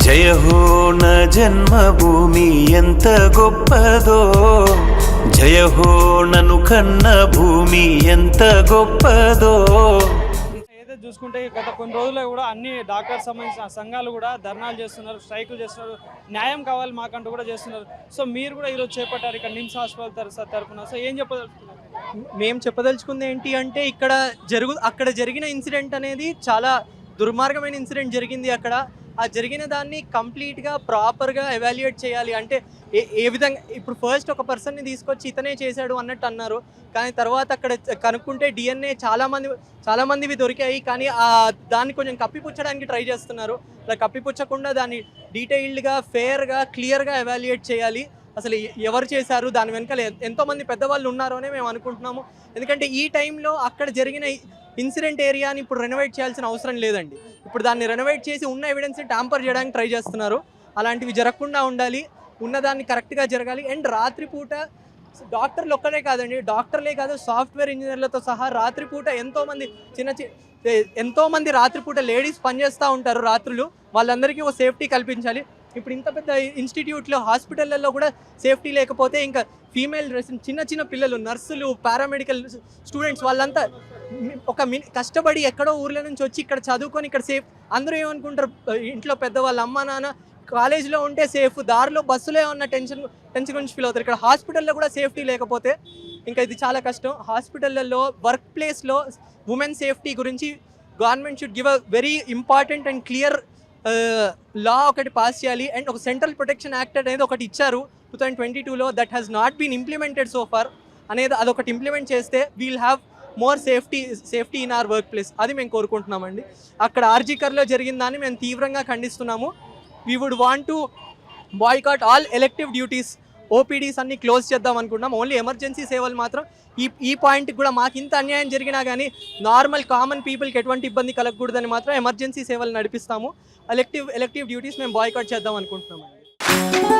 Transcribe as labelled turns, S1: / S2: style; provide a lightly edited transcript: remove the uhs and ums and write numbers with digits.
S1: జయ హో నా జన్మభూమి ఎంత గొప్పదో, జయ హో నన్ను కన్న భూమి ఎంత గొప్పదో.
S2: ఏదో చూసుకుంటే గత కొన్ని రోజుల్లో కూడా అన్ని డాక్టర్ సంబంధించిన సంఘాలు కూడా ధర్నాలు చేస్తున్నారు, స్ట్రైకులు చేస్తున్నారు, న్యాయం కావాలి మాకంటూ కూడా చేస్తున్నారు. సో మీరు కూడా ఈరోజు చేపట్టారు ఇక్కడ నిమ్స్ హాస్పిటల్ తరఫున. సో ఏం చెప్పదలుచుకున్నారు?
S3: మేము చెప్పదలుచుకుంది ఏంటి అంటే అక్కడ జరిగిన ఇన్సిడెంట్ అనేది చాలా దుర్మార్గమైన ఇన్సిడెంట్ జరిగింది. అక్కడ ఆ జరిగిన దాన్ని కంప్లీట్గా ప్రాపర్గా ఎవాల్యుయేట్ చేయాలి. అంటే ఏ విధంగా ఇప్పుడు ఫస్ట్ ఒక పర్సన్ని తీసుకొచ్చి ఇతనే చేశాడు అన్నట్టు అన్నారు, కానీ తర్వాత అక్కడ కనుక్కుంటే డిఎన్ఏ చాలా మందివి దొరికాయి. కానీ దాన్ని కొంచెం కప్పిపుచ్చడానికి ట్రై చేస్తున్నారు. అలా కప్పిపుచ్చకుండా దాన్ని డీటెయిల్డ్గా ఫెయిర్గా క్లియర్గా ఎవాల్యుయేట్ చేయాలి. అసలు ఎవరు చేశారు, దాని వెనకాల ఎంతోమంది పెద్దవాళ్ళు ఉన్నారు అనే మేము అనుకుంటున్నాము. ఎందుకంటే ఈ టైంలో అక్కడ జరిగిన ఇన్సిడెంట్ ఏరియాని ఇప్పుడు రెనోవేట్ చేయాల్సిన అవసరం లేదండి. ఇప్పుడు దాన్ని రెనోవేట్ చేసి ఉన్న ఎవిడెన్స్ని ట్యాంపర్ చేయడానికి ట్రై చేస్తున్నారు. అలాంటివి జరగకుండా ఉండాలి, ఉన్నదాన్ని కరెక్ట్గా జరగాలి. అండ్ రాత్రిపూట డాక్టర్లు ఒక్కడే కాదండి, డాక్టర్లే కాదు సాఫ్ట్వేర్ ఇంజనీర్లతో సహా రాత్రిపూట ఎంతోమంది రాత్రిపూట లేడీస్ పనిచేస్తూ ఉంటారు రాత్రులు. వాళ్ళందరికీ ఒక సేఫ్టీ కల్పించాలి. ఇప్పుడు ఇంత పెద్ద ఇన్స్టిట్యూట్లో హాస్పిటల్లో కూడా సేఫ్టీ లేకపోతే ఇంకా ఫీమేల్ చిన్న పిల్లలు, నర్సులు, పారామెడికల్ స్టూడెంట్స్ వాళ్ళంతా కష్టపడి ఎక్కడో ఊర్ల నుంచి వచ్చి ఇక్కడ చదువుకొని ఇక్కడ సేఫ్. అందరూ ఏమనుకుంటారు, ఇంట్లో పెద్దవాళ్ళ అమ్మ నాన్న కాలేజీలో ఉంటే సేఫ్, దారిలో బస్సులో ఏమన్నా టెన్షన్ గురించి ఫీల్ అవుతారు. ఇక్కడ హాస్పిటల్లో కూడా సేఫ్టీ లేకపోతే ఇంకా ఇది చాలా కష్టం. హాస్పిటల్లో వర్క్ ప్లేస్లో ఉమెన్ సేఫ్టీ గురించి government should give a very important and clear law ఒకటి పాస్ చేయాలి. అండ్ ఒక సెంట్రల్ ప్రొటెక్షన్ యాక్ట్ అనేది ఒకటి ఇచ్చారు 2022లో, that has not been implemented so far. అదొకటి ఇంప్లిమెంట్ చేస్తే we'll have more safety in our work place. అది మేము కోరుకుంటున్నామండి. అక్కడ ఆర్జీకర్లో జరిగిన దాన్ని మేము తీవ్రంగా ఖండిస్తున్నాము. We would want to boycott all elective duties, OPDs అన్ని క్లోజ్ చేద్దాం అనుకుంటున్నాం. ఓన్లీ ఎమర్జెన్సీ సేవలు మాత్రం ఈ పాయింట్కి కూడా మాకు ఇంత అన్యాయం జరిగినా కానీ నార్మల్ కామన్ పీపుల్కి ఎటువంటి ఇబ్బంది కలగకూడదని మాత్రం ఎమర్జెన్సీ సేవలు నడిపిస్తాము. ఎలెక్టివ్ డ్యూటీస్ మేము బాయ్కాట్ చేద్దాం అనుకుంటున్నామండి.